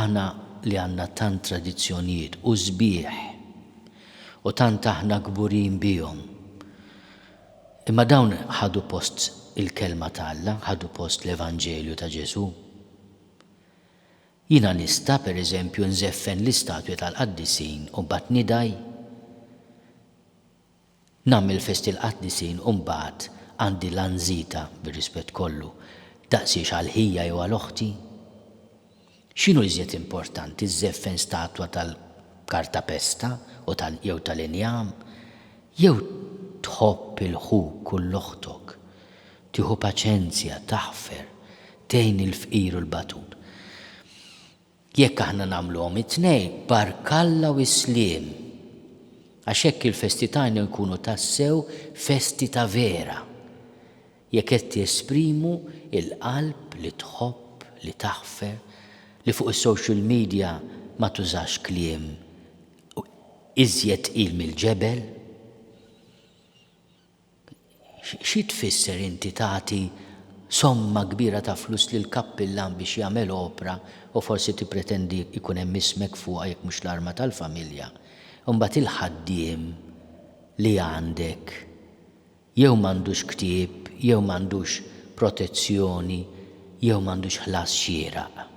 aħna li għandna tant tradizzjonijiet u sbieħ u tant aħna kburin bihom. Imma dawn ħadu post il-kelma ta' Alla, ħadu post l-Evanġelju ta' Ġesu. Jiena nista' pereżempju nżeffen l-istatwi tal-Qaddisin u mbagħad nidaj. Nagħmel fest il-Qaddisin u mbagħad għandi l-anżita bir-rispett kollu daqsiex għal-ħija jew għal-oħti. X'inhu iżjed importanti, żeffen statwa tal-kartapesta u jew tal-injam, jew tħobb il-ħuk u l-oħtok, tieħu paċenzja, taħfer, tgħin il-fqir u l-batun. Jekk aħna nagħmluhom it-tnejn, barkalla u isliem, għax hekk il-festi tagħna jkunu tassew festi ta' vera. Jekk qed jesprimu il-qalb li tħobb, li taħfer, li fuq is-social media ma tużax kliem iżjed il mill-ġebel. Xi tfisser inti tagħti somma kbira ta' flus lil kappillan biex jagħmel opra u forsi tippretendi jkun hemm ismek fuqha jekk mhux l-arma tal-familja. Imbagħad il-ħaddiem li għandek jew m'għandux ktieb, jew m'għandux protezzjoni, jew m'għandux ħlas xieraq.